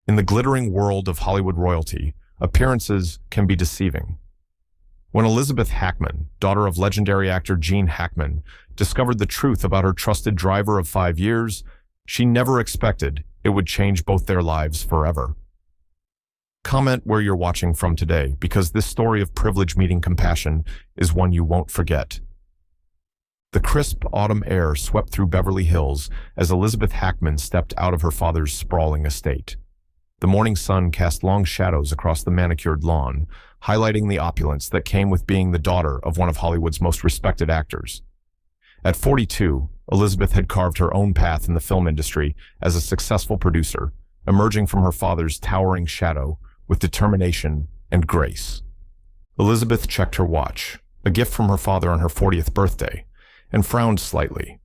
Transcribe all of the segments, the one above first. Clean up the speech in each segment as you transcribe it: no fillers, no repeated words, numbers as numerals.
In the glittering world of Hollywood royalty, appearances can be deceiving. When Elizabeth Hackman, daughter of legendary actor Gene Hackman, discovered the truth about her trusted driver of 5 years, she never expected it would change both their lives forever. Comment where you're watching from today, because this story of privilege meeting compassion is one you won't forget. The crisp autumn air swept through Beverly Hills as Elizabeth Hackman stepped out of her father's sprawling estate. The morning sun cast long shadows across the manicured lawn, highlighting the opulence that came with being the daughter of one of Hollywood's most respected actors. At 42, Elizabeth had carved her own path in the film industry as a successful producer, emerging from her father's towering shadow with determination and grace. Elizabeth checked her watch, a gift from her father on her 40th birthday, and frowned slightly.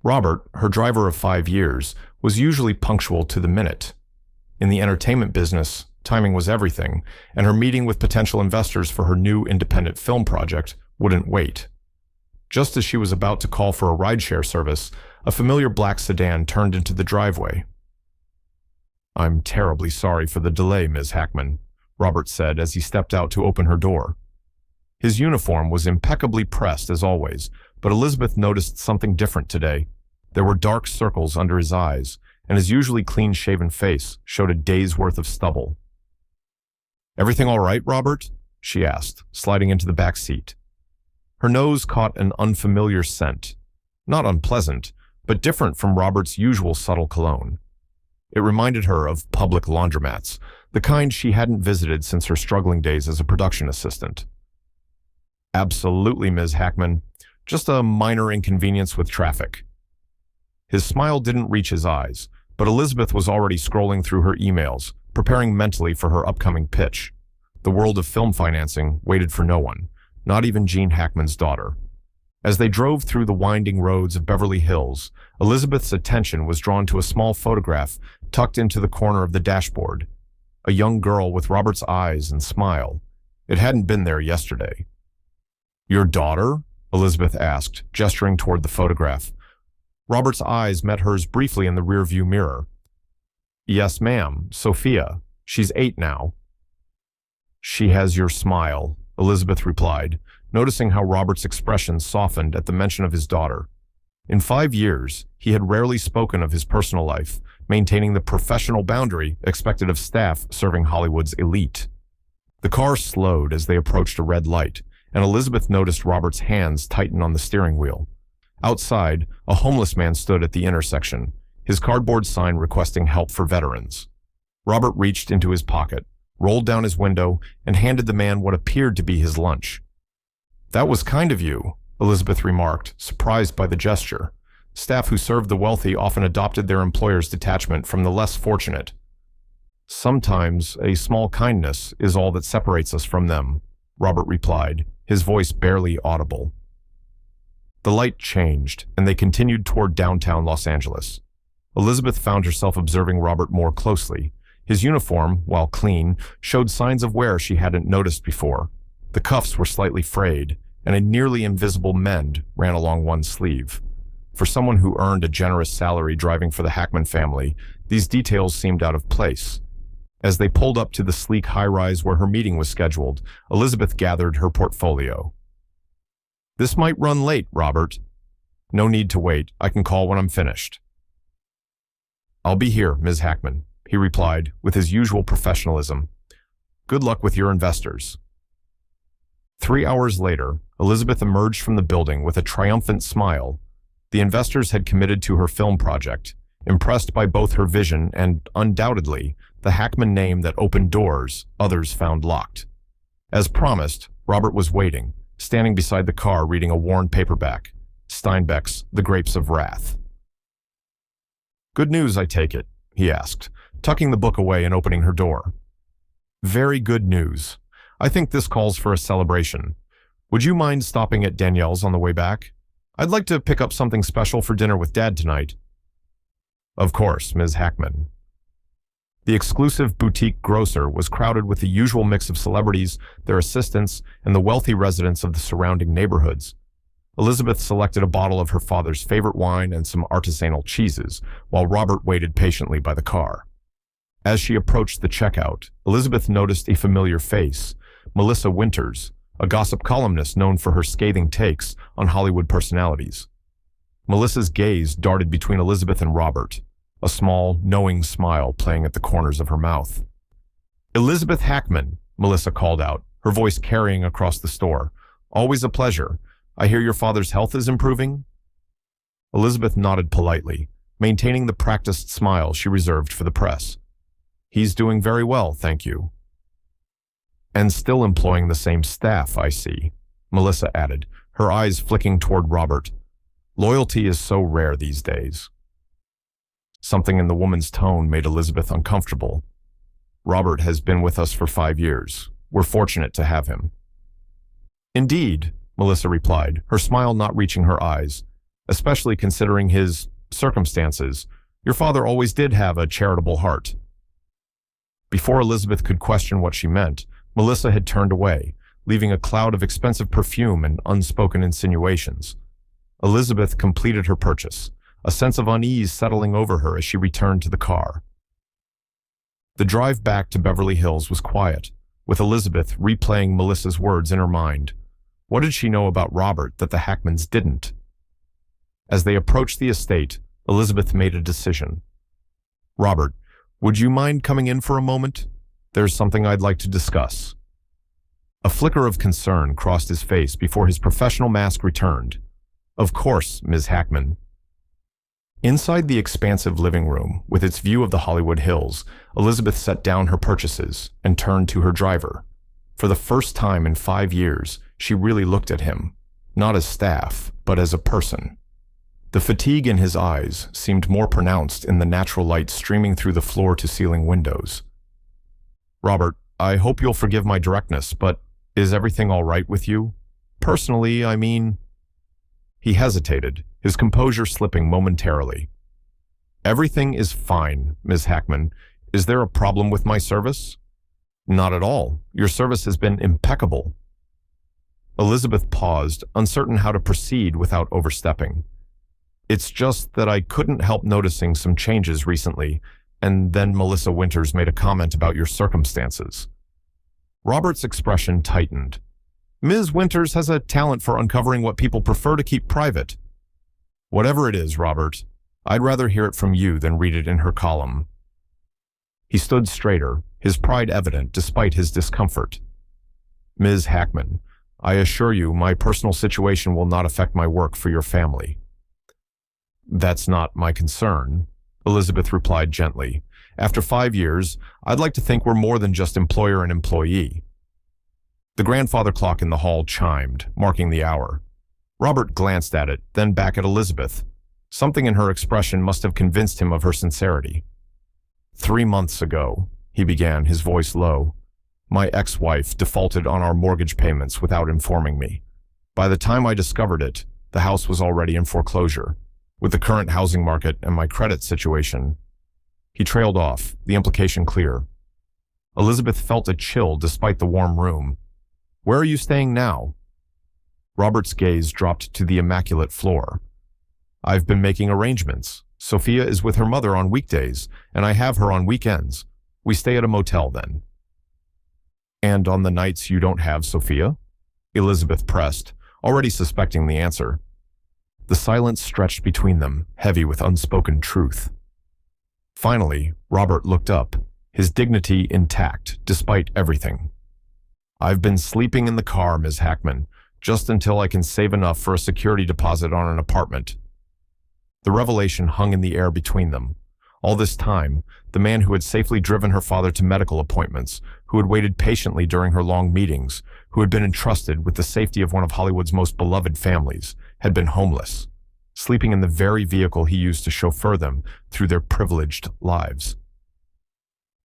Robert, her driver of 5 years, was usually punctual to the minute. In the entertainment business, timing was everything, and her meeting with potential investors for her new independent film project wouldn't wait. Just as she was about to call for a rideshare service, a familiar black sedan turned into the driveway. "I'm terribly sorry for the delay, Ms. Hackman," Robert said as he stepped out to open her door. His uniform was impeccably pressed as always, but Elizabeth noticed something different today. There were dark circles under his eyes, and his usually clean-shaven face showed a day's worth of stubble. "Everything all right, Robert?" she asked, sliding into the back seat. Her nose caught an unfamiliar scent, not unpleasant, but different from Robert's usual subtle cologne. It reminded her of public laundromats, the kind she hadn't visited since her struggling days as a production assistant. "Absolutely, Ms. Hackman. Just a minor inconvenience with traffic." His smile didn't reach his eyes, but Elizabeth was already scrolling through her emails, preparing mentally for her upcoming pitch. The world of film financing waited for no one, not even Gene Hackman's daughter. As they drove through the winding roads of Beverly Hills, Elizabeth's attention was drawn to a small photograph tucked into the corner of the dashboard. A young girl with Robert's eyes and smile. It hadn't been there yesterday. "Your daughter?" Elizabeth asked, gesturing toward the photograph. Robert's eyes met hers briefly in the rearview mirror. "Yes, ma'am, Sophia. She's 8 now." "She has your smile," Elizabeth replied, noticing how Robert's expression softened at the mention of his daughter. In 5 years, he had rarely spoken of his personal life, maintaining the professional boundary expected of staff serving Hollywood's elite. The car slowed as they approached a red light, and Elizabeth noticed Robert's hands tighten on the steering wheel. Outside, a homeless man stood at the intersection, his cardboard sign requesting help for veterans. Robert reached into his pocket, rolled down his window, and handed the man what appeared to be his lunch. "That was kind of you," Elizabeth remarked, surprised by the gesture. Staff who served the wealthy often adopted their employer's detachment from the less fortunate. "Sometimes a small kindness is all that separates us from them," Robert replied, his voice barely audible. The light changed, and they continued toward downtown Los Angeles. Elizabeth found herself observing Robert more closely. His uniform, while clean, showed signs of wear she hadn't noticed before. The cuffs were slightly frayed, and a nearly invisible mend ran along one sleeve. For someone who earned a generous salary driving for the Hackman family, these details seemed out of place. As they pulled up to the sleek high-rise where her meeting was scheduled, Elizabeth gathered her portfolio. "This might run late, Robert." "No need to wait. I can call when I'm finished." "I'll be here, Ms. Hackman," he replied with his usual professionalism. "Good luck with your investors." 3 hours later, Elizabeth emerged from the building with a triumphant smile. The investors had committed to her film project, impressed by both her vision and, undoubtedly, the Hackman name that opened doors others found locked. As promised, Robert was waiting, standing beside the car reading a worn paperback, Steinbeck's The Grapes of Wrath. "Good news, I take it?" he asked, tucking the book away and opening her door. "Very good news. I think this calls for a celebration. Would you mind stopping at Danielle's on the way back? I'd like to pick up something special for dinner with Dad tonight." "Of course, Ms. Hackman." The exclusive boutique grocer was crowded with the usual mix of celebrities, their assistants, and the wealthy residents of the surrounding neighborhoods. Elizabeth selected a bottle of her father's favorite wine and some artisanal cheeses, while Robert waited patiently by the car. As she approached the checkout, Elizabeth noticed a familiar face, Melissa Winters, a gossip columnist known for her scathing takes on Hollywood personalities. Melissa's gaze darted between Elizabeth and Robert, a small, knowing smile playing at the corners of her mouth. "Elizabeth Hackman," Melissa called out, her voice carrying across the store. "Always a pleasure. I hear your father's health is improving?" Elizabeth nodded politely, maintaining the practiced smile she reserved for the press. "He's doing very well, thank you." "And still employing the same staff, I see," Melissa added, her eyes flicking toward Robert. "Loyalty is so rare these days." Something in the woman's tone made Elizabeth uncomfortable. "Robert has been with us for 5 years. We're fortunate to have him." "Indeed," Melissa replied, her smile not reaching her eyes, "especially considering his circumstances. Your father always did have a charitable heart." Before Elizabeth could question what she meant, Melissa had turned away, leaving a cloud of expensive perfume and unspoken insinuations. Elizabeth completed her purchase, a sense of unease settling over her as she returned to the car. The drive back to Beverly Hills was quiet, with Elizabeth replaying Melissa's words in her mind. What did she know about Robert that the Hackmans didn't? As they approached the estate, Elizabeth made a decision. "Robert, would you mind coming in for a moment? There's something I'd like to discuss." A flicker of concern crossed his face before his professional mask returned. "Of course, Ms. Hackman." Inside the expansive living room, with its view of the Hollywood Hills, Elizabeth set down her purchases and turned to her driver. For the first time in 5 years, she really looked at him, not as staff, but as a person. The fatigue in his eyes seemed more pronounced in the natural light streaming through the floor-to-ceiling windows. "Robert, I hope you'll forgive my directness, but is everything all right with you? Personally, I mean—" He hesitated, his composure slipping momentarily. "Everything is fine, Ms. Hackman. Is there a problem with my service?" "Not at all. Your service has been impeccable." Elizabeth paused, uncertain how to proceed without overstepping. "It's just that I couldn't help noticing some changes recently, and then Melissa Winters made a comment about your circumstances." Robert's expression tightened. "Ms. Winters has a talent for uncovering what people prefer to keep private." "Whatever it is, Robert, I'd rather hear it from you than read it in her column." He stood straighter, his pride evident despite his discomfort. "Ms. Hackman, I assure you my personal situation will not affect my work for your family." "That's not my concern," Elizabeth replied gently. "After 5 years, I'd like to think we're more than just employer and employee." The grandfather clock in the hall chimed, marking the hour. Robert glanced at it, then back at Elizabeth. Something in her expression must have convinced him of her sincerity. "3 months ago," he began, his voice low, "my ex-wife defaulted on our mortgage payments without informing me. By the time I discovered it, the house was already in foreclosure. With the current housing market and my credit situation—" He trailed off, the implication clear. Elizabeth felt a chill despite the warm room. "Where are you staying now?" Robert's gaze dropped to the immaculate floor. "I've been making arrangements. Sophia is with her mother on weekdays, and I have her on weekends. We stay at a motel then." "And on the nights you don't have Sophia?" Elizabeth pressed, already suspecting the answer. The silence stretched between them, heavy with unspoken truth. Finally, Robert looked up, his dignity intact despite everything. "I've been sleeping in the car, Ms. Hackman, just until I can save enough for a security deposit on an apartment." The revelation hung in the air between them. All this time, the man who had safely driven her father to medical appointments, who had waited patiently during her long meetings, who had been entrusted with the safety of one of Hollywood's most beloved families, had been homeless, sleeping in the very vehicle he used to chauffeur them through their privileged lives.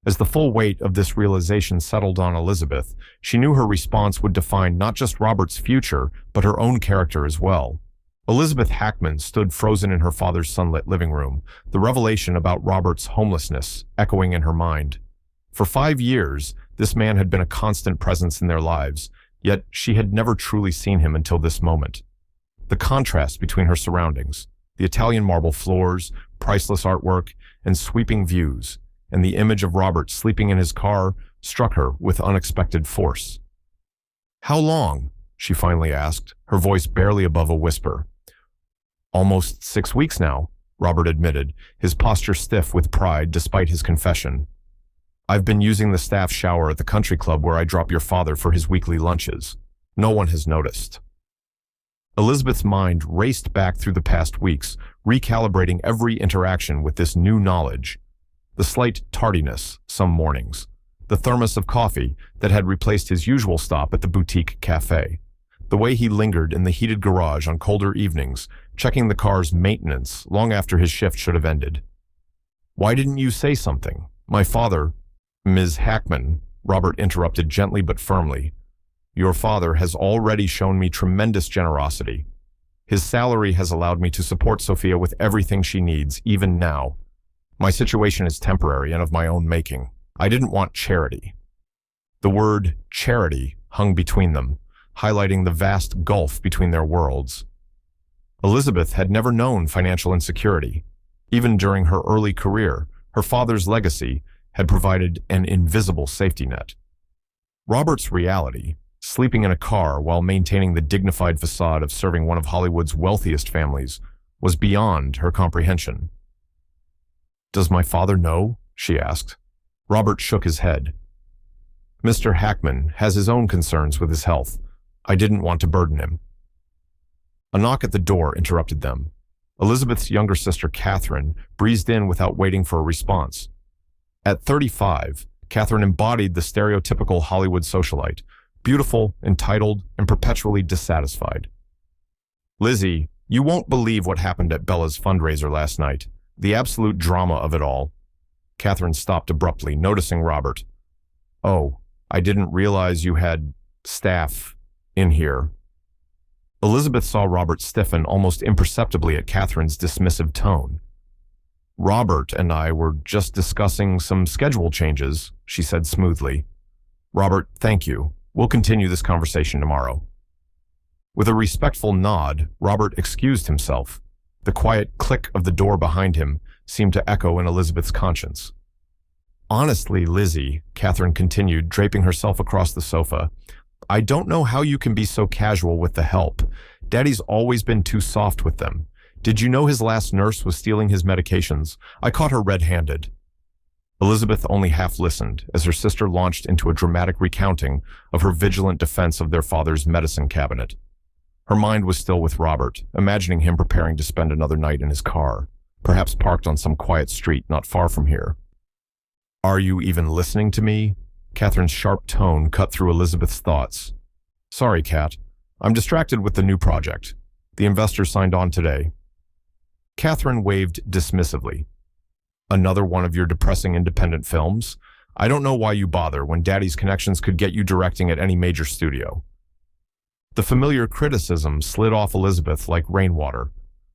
As the full weight of this realization settled on Elizabeth, she knew her response would define not just Robert's future, but her own character as well. Elizabeth Hackman stood frozen in her father's sunlit living room, the revelation about Robert's homelessness echoing in her mind. For 5 years, this man had been a constant presence in their lives, yet she had never truly seen him until this moment. The contrast between her surroundings, the Italian marble floors, priceless artwork, and sweeping views, and the image of Robert sleeping in his car struck her with unexpected force. "How long?" she finally asked, her voice barely above a whisper. "Almost 6 weeks now," Robert admitted, his posture stiff with pride despite his confession. "I've been using the staff shower at the country club where I drop your father for his weekly lunches. No one has noticed." Elizabeth's mind raced back through the past weeks, recalibrating every interaction with this new knowledge. The slight tardiness some mornings, the thermos of coffee that had replaced his usual stop at the boutique cafe, the way he lingered in the heated garage on colder evenings, checking the car's maintenance long after his shift should have ended. "Why didn't you say something? My father—" "Ms. Hackman," Robert interrupted gently but firmly, "your father has already shown me tremendous generosity. His salary has allowed me to support Sophia with everything she needs, even now. My situation is temporary and of my own making. I didn't want charity." The word charity hung between them, highlighting the vast gulf between their worlds. Elizabeth had never known financial insecurity. Even during her early career, her father's legacy had provided an invisible safety net. Robert's reality, sleeping in a car while maintaining the dignified facade of serving one of Hollywood's wealthiest families, was beyond her comprehension. "Does my father know?" she asked. Robert shook his head. "Mr. Hackman has his own concerns with his health. I didn't want to burden him." A knock at the door interrupted them. Elizabeth's younger sister, Catherine, breezed in without waiting for a response. At 35, Catherine embodied the stereotypical Hollywood socialite, beautiful, entitled, and perpetually dissatisfied. "Lizzie, you won't believe what happened at Bella's fundraiser last night. The absolute drama of it all." Catherine stopped abruptly, noticing Robert. "Oh, I didn't realize you had staff in here." Elizabeth saw Robert stiffen almost imperceptibly at Catherine's dismissive tone. "Robert and I were just discussing some schedule changes," she said smoothly. "Robert, thank you. We'll continue this conversation tomorrow." With a respectful nod, Robert excused himself. The quiet click of the door behind him seemed to echo in Elizabeth's conscience. "Honestly, Lizzie," Catherine continued, draping herself across the sofa, "I don't know how you can be so casual with the help. Daddy's always been too soft with them. Did you know his last nurse was stealing his medications? I caught her red-handed." Elizabeth only half listened as her sister launched into a dramatic recounting of her vigilant defense of their father's medicine cabinet. Her mind was still with Robert, imagining him preparing to spend another night in his car, perhaps parked on some quiet street not far from here. "Are you even listening to me?" Catherine's sharp tone cut through Elizabeth's thoughts. "Sorry, Kat. I'm distracted with the new project. The investors signed on today." Catherine waved dismissively. "Another one of your depressing independent films? I don't know why you bother when Daddy's connections could get you directing at any major studio." The familiar criticism slid off Elizabeth like rainwater.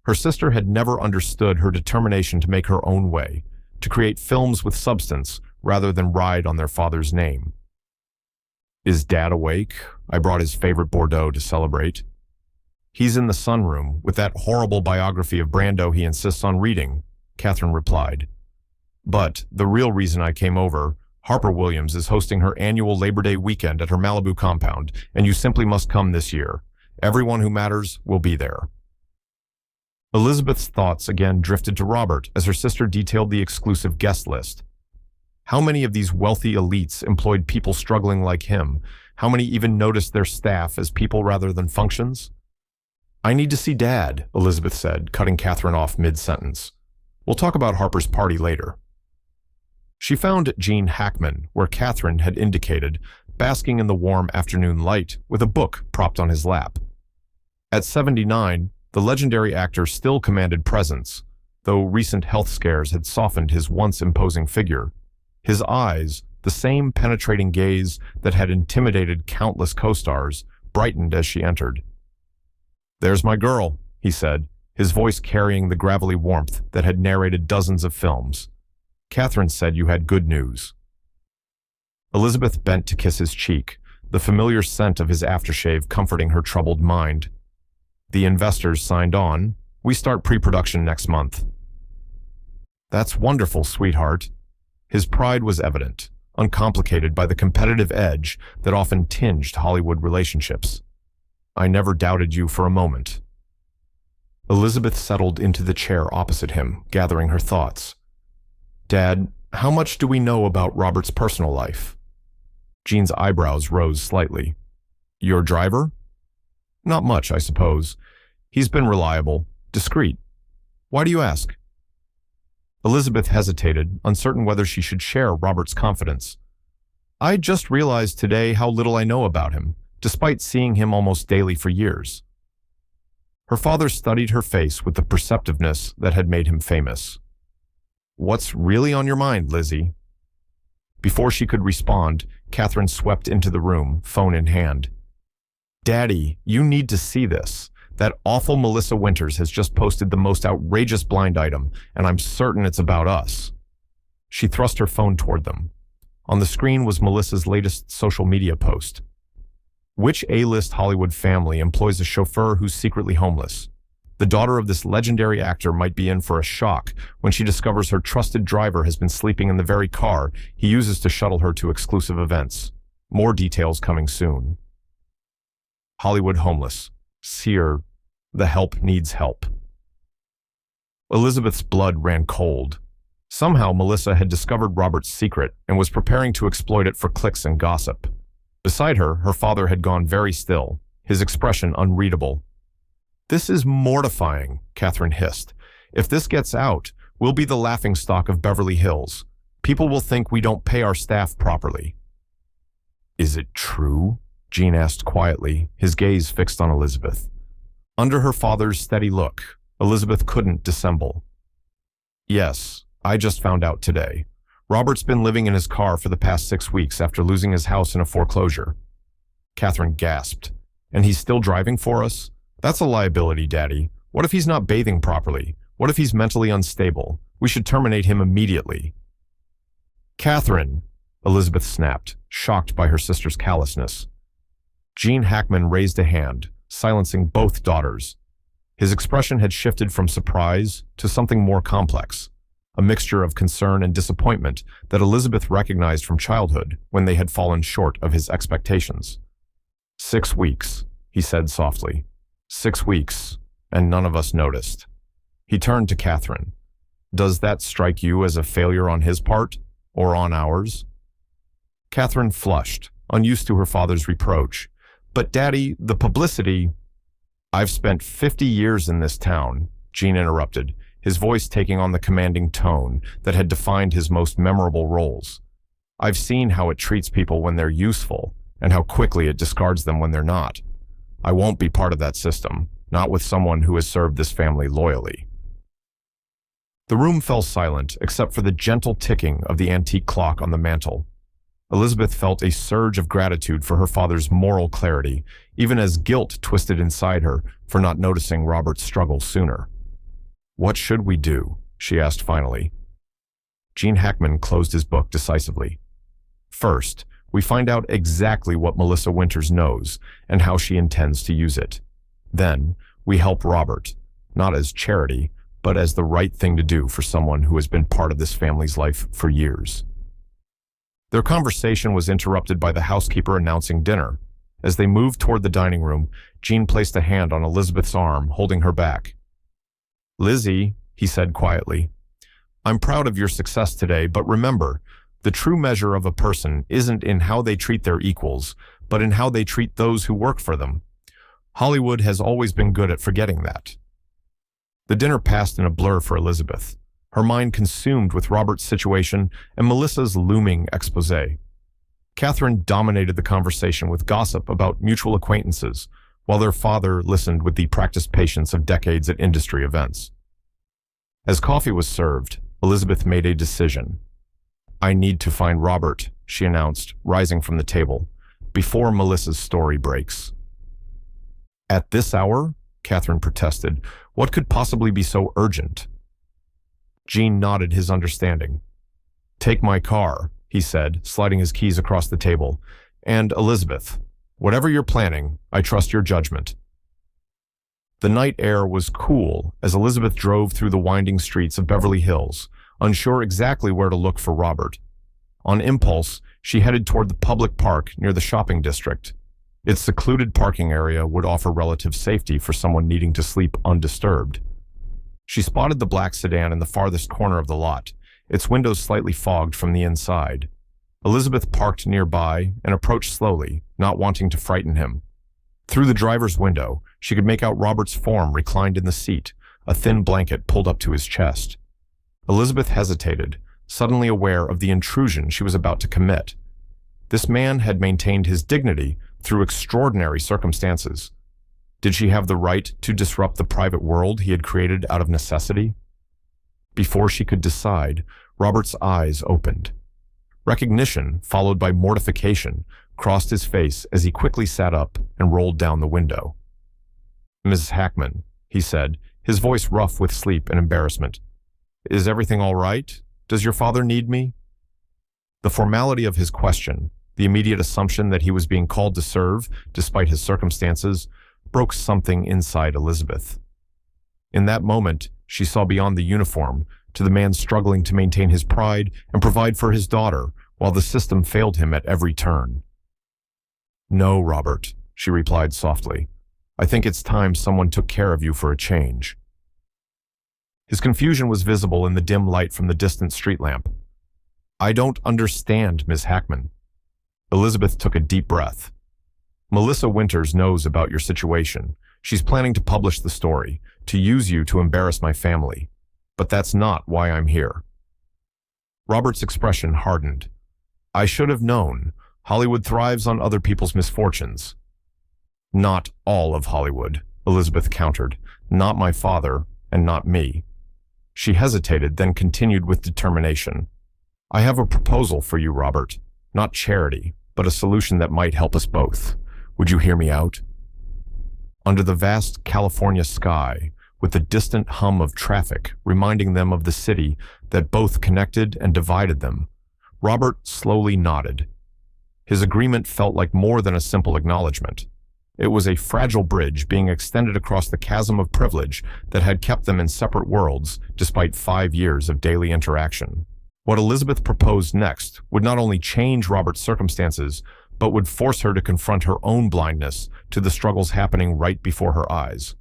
Her sister had never understood her determination to make her own way, to create films with substance rather than ride on their father's name. "Is Dad awake? I brought his favorite Bordeaux to celebrate." "He's in the sunroom with that horrible biography of Brando he insists on reading," Catherine replied. "But the real reason I came over, Harper Williams is hosting her annual Labor Day weekend at her Malibu compound, and you simply must come this year. Everyone who matters will be there." Elizabeth's thoughts again drifted to Robert as her sister detailed the exclusive guest list. How many of these wealthy elites employed people struggling like him? How many even noticed their staff as people rather than functions? "I need to see Dad," Elizabeth said, cutting Catherine off mid-sentence. "We'll talk about Harper's party later." She found Gene Hackman, where Catherine had indicated, basking in the warm afternoon light with a book propped on his lap. At 79, the legendary actor still commanded presence, though recent health scares had softened his once imposing figure. His eyes, the same penetrating gaze that had intimidated countless co-stars, brightened as she entered. "There's my girl," he said, his voice carrying the gravelly warmth that had narrated dozens of films. "Catherine said you had good news." Elizabeth bent to kiss his cheek, the familiar scent of his aftershave comforting her troubled mind. "The investors signed on. We start pre-production next month." "That's wonderful, sweetheart." His pride was evident, uncomplicated by the competitive edge that often tinged Hollywood relationships. "I never doubted you for a moment." Elizabeth settled into the chair opposite him, gathering her thoughts. "Dad, how much do we know about Robert's personal life?" Jean's eyebrows rose slightly. "Your driver?" "Not much, I suppose. He's been reliable, discreet. Why do you ask?" Elizabeth hesitated, uncertain whether she should share Robert's confidence. "I just realized today how little I know about him, despite seeing him almost daily for years." Her father studied her face with the perceptiveness that had made him famous. "What's really on your mind, Lizzie?" Before she could respond, Catherine swept into the room, phone in hand. "Daddy, you need to see this. That awful Melissa Winters has just posted the most outrageous blind item, and I'm certain it's about us." She thrust her phone toward them. On the screen was Melissa's latest social media post. "Which A-list Hollywood family employs a chauffeur who's secretly homeless? The daughter of this legendary actor might be in for a shock when she discovers her trusted driver has been sleeping in the very car he uses to shuttle her to exclusive events. More details coming soon." Hollywood homeless. Sear, the help needs help. Elizabeth's blood ran cold. Somehow Melissa had discovered Robert's secret and was preparing to exploit it for clicks and gossip. Beside her, her father had gone very still, his expression unreadable. "This is mortifying," Catherine hissed. "If this gets out, we'll be the laughingstock of Beverly Hills. People will think we don't pay our staff properly." "Is it true?" Jean asked quietly, his gaze fixed on Elizabeth. Under her father's steady look, Elizabeth couldn't dissemble. "Yes, I just found out today. Robert's been living in his car for the past 6 weeks after losing his house in a foreclosure." Catherine gasped. "And he's still driving for us? That's a liability, Daddy. What if he's not bathing properly? What if he's mentally unstable? We should terminate him immediately." "Catherine," Elizabeth snapped, shocked by her sister's callousness. Gene Hackman raised a hand, silencing both daughters. His expression had shifted from surprise to something more complex, a mixture of concern and disappointment that Elizabeth recognized from childhood when they had fallen short of his expectations. 6 weeks, he said softly. 6 weeks, and none of us noticed." He turned to Catherine. "Does that strike you as a failure on his part, or on ours?" Catherine flushed, unused to her father's reproach. "But Daddy, the publicity—" "I've spent 50 years in this town," Gene interrupted, his voice taking on the commanding tone that had defined his most memorable roles. "I've seen how it treats people when they're useful, and how quickly it discards them when they're not. I won't be part of that system, not with someone who has served this family loyally." The room fell silent, except for the gentle ticking of the antique clock on the mantel. Elizabeth felt a surge of gratitude for her father's moral clarity, even as guilt twisted inside her for not noticing Robert's struggle sooner. "What should we do?" she asked finally. Gene Hackman closed his book decisively. "First, we find out exactly what Melissa Winters knows and how she intends to use it. Then, we help Robert, not as charity, but as the right thing to do for someone who has been part of this family's life for years." Their conversation was interrupted by the housekeeper announcing dinner. As they moved toward the dining room, Gene placed a hand on Elizabeth's arm, holding her back. "Lizzie," he said quietly, "I'm proud of your success today, but remember, the true measure of a person isn't in how they treat their equals, but in how they treat those who work for them. Hollywood has always been good at forgetting that." The dinner passed in a blur for Elizabeth, her mind consumed with Robert's situation and Melissa's looming exposé. Catherine dominated the conversation with gossip about mutual acquaintances, while their father listened with the practiced patience of decades at industry events. As coffee was served, Elizabeth made a decision. "I need to find Robert," she announced, rising from the table, "before Melissa's story breaks." "At this hour?" Catherine protested. "What could possibly be so urgent?" Gene nodded his understanding. "Take my car," he said, sliding his keys across the table. "And Elizabeth, whatever you're planning, I trust your judgment." The night air was cool as Elizabeth drove through the winding streets of Beverly Hills, unsure exactly where to look for Robert. On impulse, she headed toward the public park near the shopping district. Its secluded parking area would offer relative safety for someone needing to sleep undisturbed. She spotted the black sedan in the farthest corner of the lot, its windows slightly fogged from the inside. Elizabeth parked nearby and approached slowly, not wanting to frighten him. Through the driver's window, she could make out Robert's form reclined in the seat, a thin blanket pulled up to his chest. Elizabeth hesitated, suddenly aware of the intrusion she was about to commit. This man had maintained his dignity through extraordinary circumstances. Did she have the right to disrupt the private world he had created out of necessity? Before she could decide, Robert's eyes opened. Recognition, followed by mortification, crossed his face as he quickly sat up and rolled down the window. "Mrs. Hackman," he said, his voice rough with sleep and embarrassment. "Is everything all right? Does your father need me?" The formality of his question, the immediate assumption that he was being called to serve, despite his circumstances, broke something inside Elizabeth. In that moment, she saw beyond the uniform to the man struggling to maintain his pride and provide for his daughter while the system failed him at every turn. "No, Robert," she replied softly. "I think it's time someone took care of you for a change." His confusion was visible in the dim light from the distant street lamp. "I don't understand, Miss Hackman." Elizabeth took a deep breath. "Melissa Winters knows about your situation. She's planning to publish the story, to use you to embarrass my family. But that's not why I'm here." Robert's expression hardened. "I should have known. Hollywood thrives on other people's misfortunes." "Not all of Hollywood," Elizabeth countered. "Not my father, and not me." She hesitated, then continued with determination. "I have a proposal for you, Robert. Not charity, but a solution that might help us both. Would you hear me out?" Under the vast California sky, with the distant hum of traffic reminding them of the city that both connected and divided them, Robert slowly nodded. His agreement felt like more than a simple acknowledgement. It was a fragile bridge being extended across the chasm of privilege that had kept them in separate worlds despite 5 years of daily interaction. What Elizabeth proposed next would not only change Robert's circumstances, but would force her to confront her own blindness to the struggles happening right before her eyes.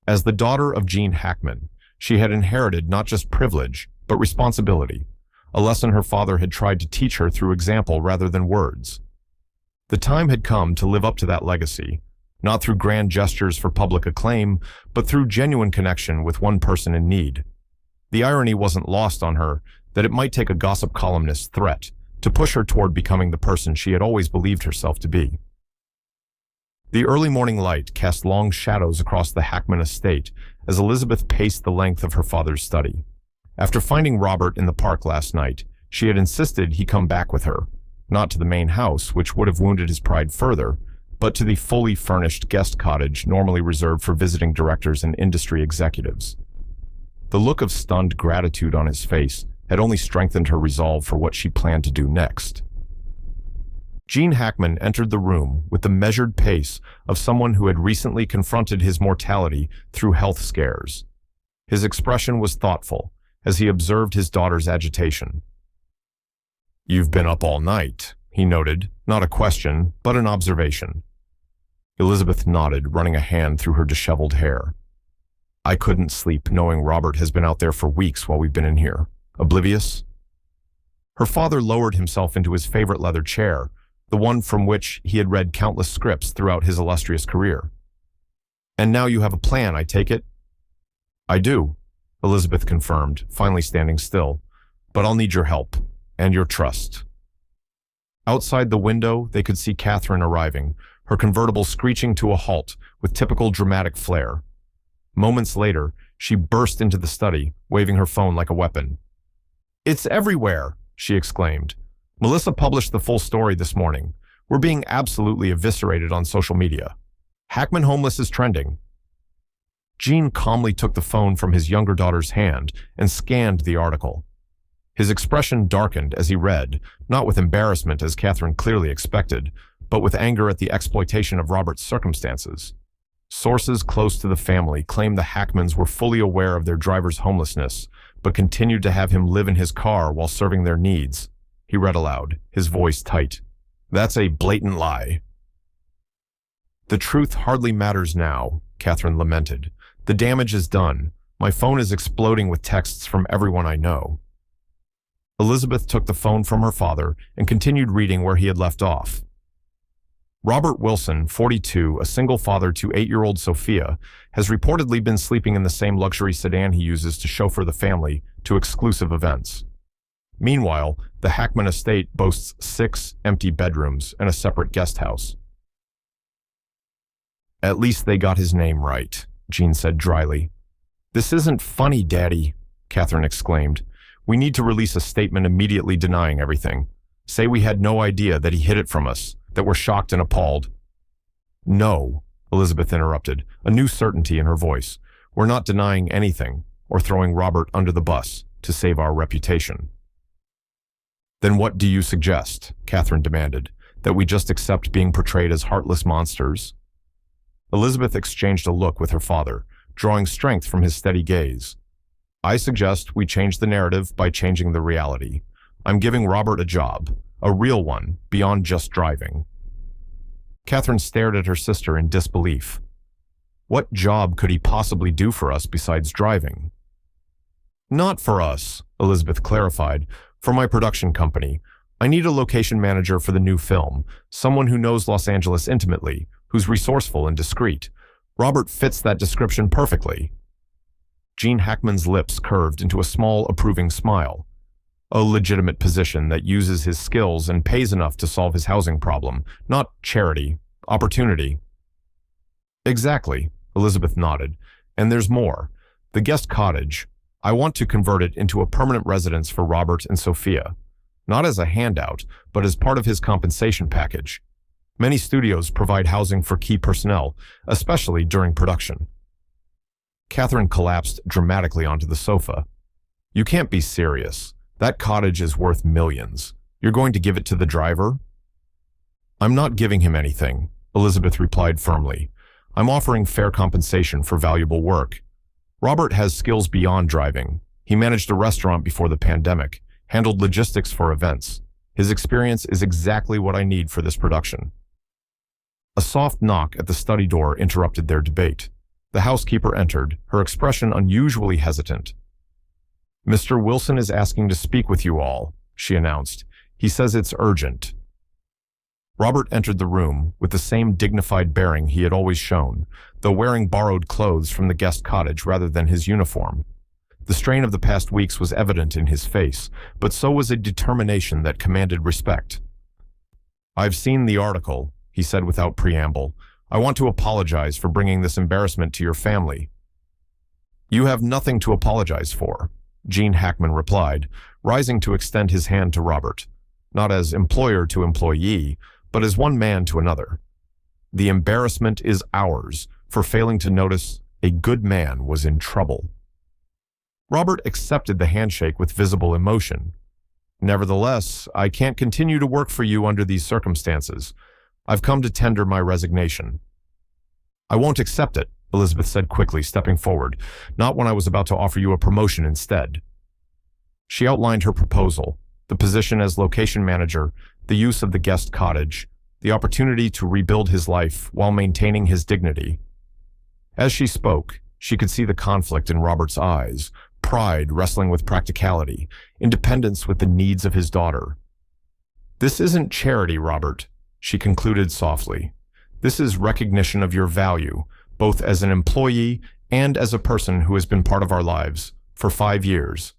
As the daughter of Gene Hackman, she had inherited not just privilege, but responsibility, a lesson her father had tried to teach her through example rather than words. The time had come to live up to that legacy, not through grand gestures for public acclaim, but through genuine connection with one person in need. The irony wasn't lost on her that it might take a gossip columnist's threat to push her toward becoming the person she had always believed herself to be. The early morning light cast long shadows across the Hackman estate as Elizabeth paced the length of her father's study. After finding Robert in the park last night, she had insisted he come back with her, not to the main house, which would have wounded his pride further, but to the fully furnished guest cottage normally reserved for visiting directors and industry executives. The look of stunned gratitude on his face had only strengthened her resolve for what she planned to do next. Gene Hackman entered the room with the measured pace of someone who had recently confronted his mortality through health scares. His expression was thoughtful as he observed his daughter's agitation. "You've been up all night," he noted, not a question, but an observation. Elizabeth nodded, running a hand through her disheveled hair. "I couldn't sleep knowing Robert has been out there for weeks while we've been in here. Oblivious?" Her father lowered himself into his favorite leather chair, the one from which he had read countless scripts throughout his illustrious career. "And now you have a plan, I take it?" "I do," Elizabeth confirmed, finally standing still. "But I'll need your help, and your trust." Outside the window, they could see Catherine arriving, her convertible screeching to a halt with typical dramatic flair. Moments later, she burst into the study, waving her phone like a weapon. "It's everywhere!" she exclaimed. "Melissa published the full story this morning. We're being absolutely eviscerated on social media. Hackman homeless is trending." Gene calmly took the phone from his younger daughter's hand and scanned the article. His expression darkened as he read, not with embarrassment as Catherine clearly expected, but with anger at the exploitation of Robert's circumstances. Sources close to the family claimed the Hackmans were fully aware of their driver's homelessness, but continued to have him live in his car while serving their needs. He read aloud, his voice tight. That's a blatant lie. The truth hardly matters now, Catherine lamented. The damage is done. My phone is exploding with texts from everyone I know. Elizabeth took the phone from her father and continued reading where he had left off. Robert Wilson, 42, a single father to 8-year-old Sophia, has reportedly been sleeping in the same luxury sedan he uses to chauffeur the family to exclusive events. Meanwhile, the Hackman estate boasts 6 empty bedrooms and a separate guest house. At least they got his name right, Jean said dryly. This isn't funny, Daddy, Catherine exclaimed. We need to release a statement immediately denying everything. Say we had no idea that he hid it from us, that we're shocked and appalled. No, Elizabeth interrupted, a new certainty in her voice. We're not denying anything or throwing Robert under the bus to save our reputation. Then what do you suggest? Catherine demanded. That we just accept being portrayed as heartless monsters? Elizabeth exchanged a look with her father, drawing strength from his steady gaze. I suggest we change the narrative by changing the reality. I'm giving Robert a job, a real one, beyond just driving. Catherine stared at her sister in disbelief. What job could he possibly do for us besides driving? Not for us, Elizabeth clarified. For my production company. I need a location manager for the new film, someone who knows Los Angeles intimately, who's resourceful and discreet. Robert fits that description perfectly. Gene Hackman's lips curved into a small, approving smile. A legitimate position that uses his skills and pays enough to solve his housing problem, not charity, opportunity. Exactly, Elizabeth nodded. And there's more. The guest cottage. I want to convert it into a permanent residence for Robert and Sophia. Not as a handout, but as part of his compensation package. Many studios provide housing for key personnel, especially during production. Catherine collapsed dramatically onto the sofa. You can't be serious. That cottage is worth millions. You're going to give it to the driver? I'm not giving him anything, Elizabeth replied firmly. I'm offering fair compensation for valuable work. Robert has skills beyond driving. He managed a restaurant before the pandemic, handled logistics for events. His experience is exactly what I need for this production. A soft knock at the study door interrupted their debate. The housekeeper entered, her expression unusually hesitant. Mr. Wilson is asking to speak with you all, she announced. He says it's urgent. Robert entered the room with the same dignified bearing he had always shown, though wearing borrowed clothes from the guest cottage rather than his uniform. The strain of the past weeks was evident in his face, but so was a determination that commanded respect. I've seen the article, he said without preamble. I want to apologize for bringing this embarrassment to your family. You have nothing to apologize for, Gene Hackman replied, rising to extend his hand to Robert, not as employer to employee, but as one man to another. The embarrassment is ours for failing to notice a good man was in trouble. Robert accepted the handshake with visible emotion. Nevertheless, I can't continue to work for you under these circumstances. I've come to tender my resignation. I won't accept it, Elizabeth said quickly, stepping forward, not when I was about to offer you a promotion instead. She outlined her proposal, the position as location manager, the use of the guest cottage, the opportunity to rebuild his life while maintaining his dignity. As she spoke, she could see the conflict in Robert's eyes, pride wrestling with practicality, independence with the needs of his daughter. This isn't charity, Robert, she concluded softly. This is recognition of your value, both as an employee and as a person who has been part of our lives for 5 years.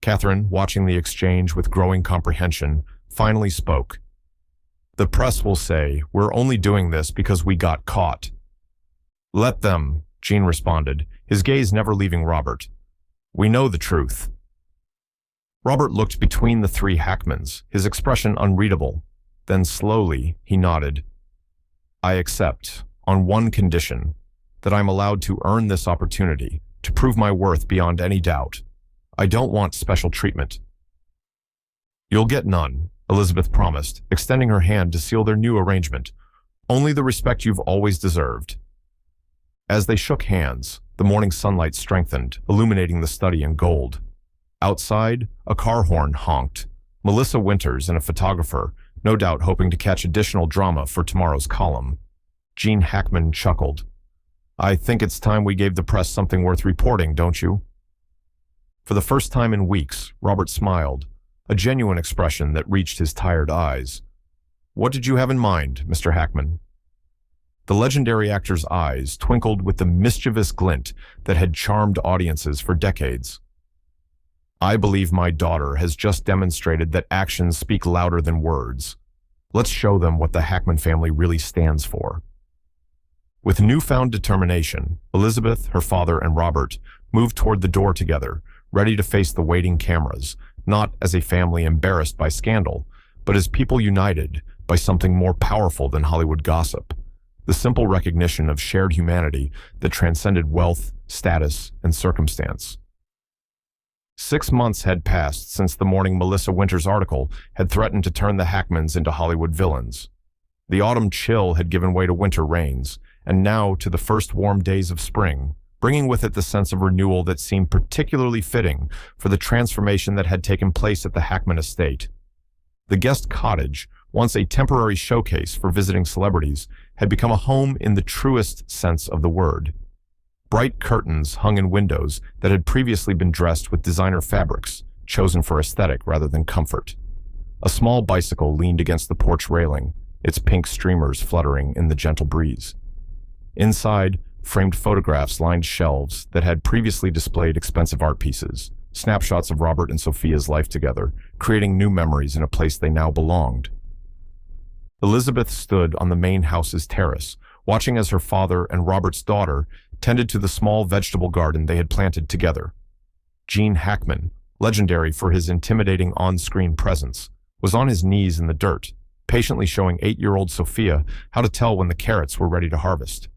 Catherine, watching the exchange with growing comprehension, finally spoke. The press will say, we're only doing this because we got caught. Let them, Gene responded, his gaze never leaving Robert. We know the truth. Robert looked between the 3 Hackmans, his expression unreadable. Then slowly, he nodded. I accept, on one condition, that I'm allowed to earn this opportunity, to prove my worth beyond any doubt. I don't want special treatment. You'll get none, Elizabeth promised, extending her hand to seal their new arrangement. Only the respect you've always deserved. As they shook hands, The morning sunlight strengthened, illuminating the study in gold. Outside, a car horn honked. Melissa Winters and a photographer, no doubt hoping to catch additional drama for tomorrow's column. Gene Hackman chuckled. "I think it's time we gave the press something worth reporting, don't you?" For the first time in weeks, Robert smiled, a genuine expression that reached his tired eyes. "What did you have in mind, Mr. Hackman?" The legendary actor's eyes twinkled with the mischievous glint that had charmed audiences for decades. "I believe my daughter has just demonstrated that actions speak louder than words. Let's show them what the Hackman family really stands for." With newfound determination, Elizabeth, her father, and Robert moved toward the door together, ready to face the waiting cameras, not as a family embarrassed by scandal, but as people united by something more powerful than Hollywood gossip, the simple recognition of shared humanity that transcended wealth, status, and circumstance. 6 months had passed since the morning Melissa Winters' article had threatened to turn the Hackmans into Hollywood villains. The autumn chill had given way to winter rains, and now to the first warm days of spring, bringing with it the sense of renewal that seemed particularly fitting for the transformation that had taken place at the Hackman estate. The guest cottage, once a temporary showcase for visiting celebrities, had become a home in the truest sense of the word. Bright curtains hung in windows that had previously been dressed with designer fabrics, chosen for aesthetic rather than comfort. A small bicycle leaned against the porch railing, its pink streamers fluttering in the gentle breeze. Inside, framed photographs lined shelves that had previously displayed expensive art pieces, snapshots of Robert and Sophia's life together, creating new memories in a place they now belonged. Elizabeth stood on the main house's terrace, watching as her father and Robert's daughter tended to the small vegetable garden they had planted together. Gene Hackman, legendary for his intimidating on-screen presence, was on his knees in the dirt, patiently showing 8-year-old Sophia how to tell when the carrots were ready to harvest.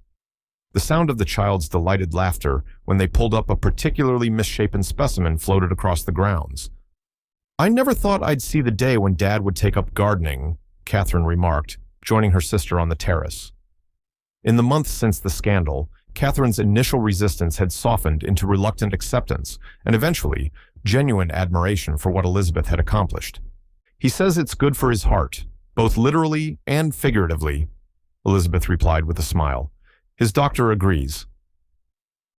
The sound of the child's delighted laughter when they pulled up a particularly misshapen specimen floated across the grounds. "I never thought I'd see the day when Dad would take up gardening," Catherine remarked, joining her sister on the terrace. In the months since the scandal, Catherine's initial resistance had softened into reluctant acceptance and eventually genuine admiration for what Elizabeth had accomplished. "He says it's good for his heart, both literally and figuratively," Elizabeth replied with a smile. "His doctor agrees."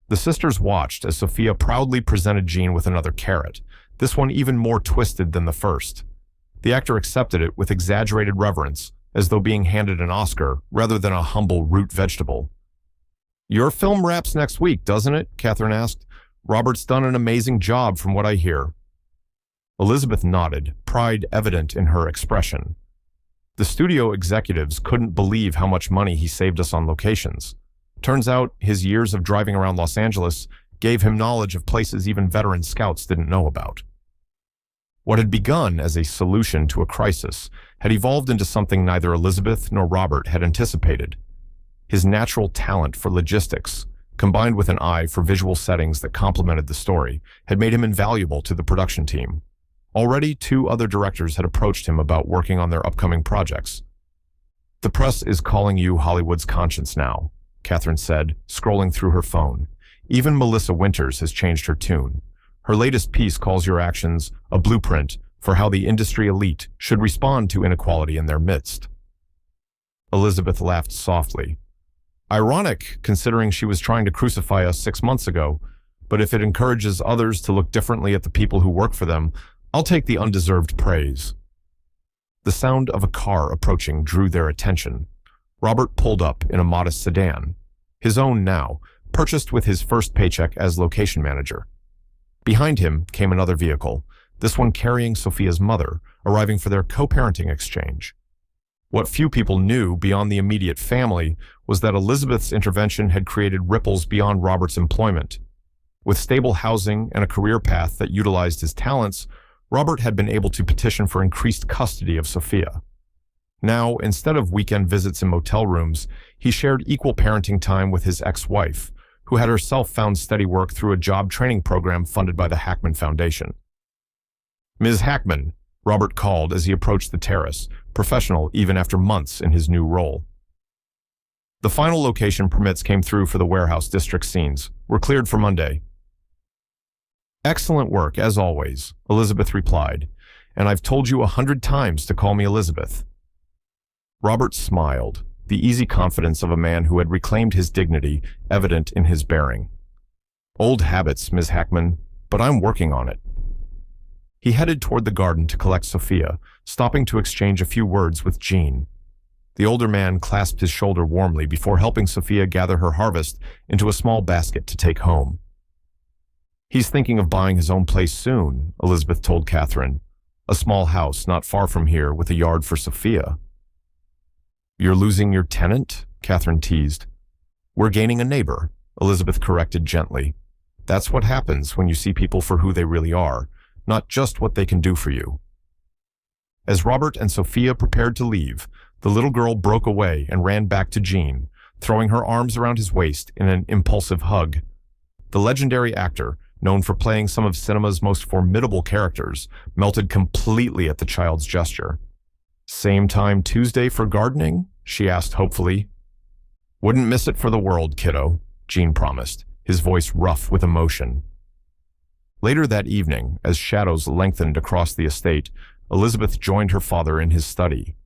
The sisters watched as Sophia proudly presented Jean with another carrot, this one even more twisted than the first. The actor accepted it with exaggerated reverence, as though being handed an Oscar rather than a humble root vegetable. "Your film wraps next week, doesn't it?" Catherine asked. "Robert's done an amazing job from what I hear." Elizabeth nodded, pride evident in her expression. "The studio executives couldn't believe how much money he saved us on locations. Turns out his years of driving around Los Angeles gave him knowledge of places even veteran scouts didn't know about." What had begun as a solution to a crisis had evolved into something neither Elizabeth nor Robert had anticipated. His natural talent for logistics, combined with an eye for visual settings that complemented the story, had made him invaluable to the production team. Already 2 other directors had approached him about working on their upcoming projects. "The press is calling you Hollywood's conscience now," Catherine said, scrolling through her phone. "Even Melissa Winters has changed her tune. Her latest piece calls your actions a blueprint for how the industry elite should respond to inequality in their midst." Elizabeth laughed softly. "Ironic, considering she was trying to crucify us 6 months ago, but if it encourages others to look differently at the people who work for them, I'll take the undeserved praise." The sound of a car approaching drew their attention. Robert pulled up in a modest sedan, his own now, purchased with his first paycheck as location manager. Behind him came another vehicle, this one carrying Sophia's mother, arriving for their co-parenting exchange. What few people knew beyond the immediate family was that Elizabeth's intervention had created ripples beyond Robert's employment. With stable housing and a career path that utilized his talents, Robert had been able to petition for increased custody of Sophia. Now, instead of weekend visits in motel rooms, he shared equal parenting time with his ex-wife, who had herself found steady work through a job training program funded by the Hackman Foundation. "Ms. Hackman," Robert called as he approached the terrace, professional even after months in his new role. The final location permits came through for the warehouse district scenes. We're cleared for Monday. Excellent work, as always, Elizabeth replied, and I've told you 100 times to call me Elizabeth. Robert smiled, the easy confidence of a man who had reclaimed his dignity evident in his bearing. Old habits, Ms. Hackman, but I'm working on it. He headed toward the garden to collect Sophia, stopping to exchange a few words with Jean. The older man clasped his shoulder warmly before helping Sophia gather her harvest into a small basket to take home. He's thinking of buying his own place soon, Elizabeth told Catherine. A small house not far from here with a yard for Sophia. You're losing your tenant? Catherine teased. We're gaining a neighbor, Elizabeth corrected gently. That's what happens when you see people for who they really are, not just what they can do for you. As Robert and Sophia prepared to leave, the little girl broke away and ran back to Jean, throwing her arms around his waist in an impulsive hug. The legendary actor, known for playing some of cinema's most formidable characters, melted completely at the child's gesture. Same time Tuesday for gardening? She asked hopefully. Wouldn't miss it for the world, kiddo, Jean promised, his voice rough with emotion. Later that evening, as shadows lengthened across the estate, Elizabeth joined her father in his study.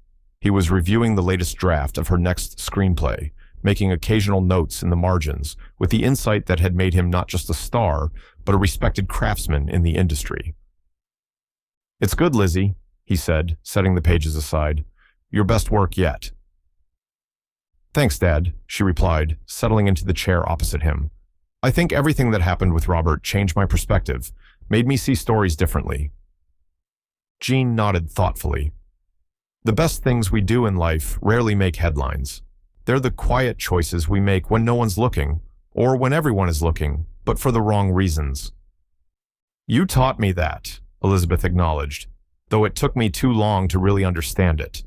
He was reviewing the latest draft of her next screenplay, making occasional notes in the margins, with the insight that had made him not just a star, but a respected craftsman in the industry. It's good, Lizzie, he said, setting the pages aside. Your best work yet. Thanks, Dad, she replied, settling into the chair opposite him. I think everything that happened with Robert changed my perspective, made me see stories differently. Jean nodded thoughtfully. The best things we do in life rarely make headlines. They're the quiet choices we make when no one's looking, or when everyone is looking, but for the wrong reasons. You taught me that, Elizabeth acknowledged, though it took me too long to really understand it.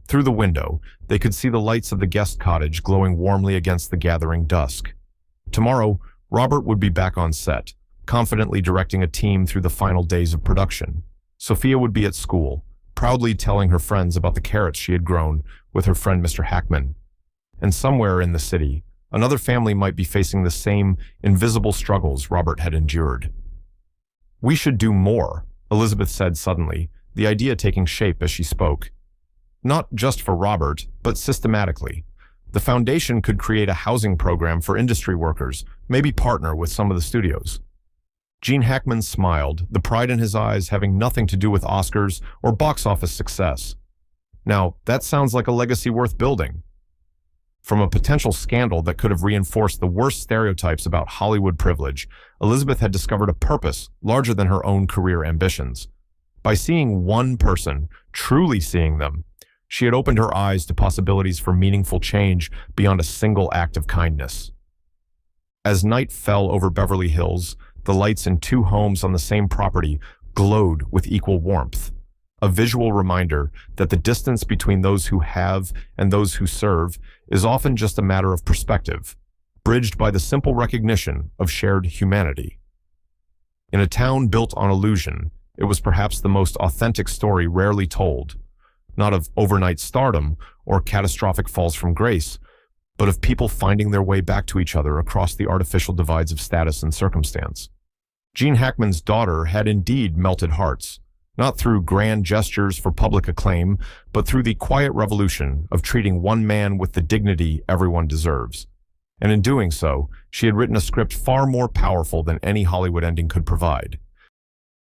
Through the window, they could see the lights of the guest cottage glowing warmly against the gathering dusk. Tomorrow, Robert would be back on set, confidently directing a team through the final days of production. Sophia would be at school, proudly telling her friends about the carrots she had grown with her friend Mr. Hackman. And somewhere in the city, another family might be facing the same invisible struggles Robert had endured. We should do more, Elizabeth said suddenly, the idea taking shape as she spoke. Not just for Robert, but systematically. The foundation could create a housing program for industry workers, maybe partner with some of the studios. Gene Hackman smiled, the pride in his eyes having nothing to do with Oscars or box office success. Now, that sounds like a legacy worth building. From a potential scandal that could have reinforced the worst stereotypes about Hollywood privilege, Elizabeth had discovered a purpose larger than her own career ambitions. By seeing one person, truly seeing them, she had opened her eyes to possibilities for meaningful change beyond a single act of kindness. As night fell over Beverly Hills, the lights in two homes on the same property glowed with equal warmth, a visual reminder that the distance between those who have and those who serve is often just a matter of perspective, bridged by the simple recognition of shared humanity. In a town built on illusion, it was perhaps the most authentic story rarely told, not of overnight stardom or catastrophic falls from grace, but of people finding their way back to each other across the artificial divides of status and circumstance. Gene Hackman's daughter had indeed melted hearts, not through grand gestures for public acclaim, but through the quiet revolution of treating one man with the dignity everyone deserves. And in doing so, she had written a script far more powerful than any Hollywood ending could provide.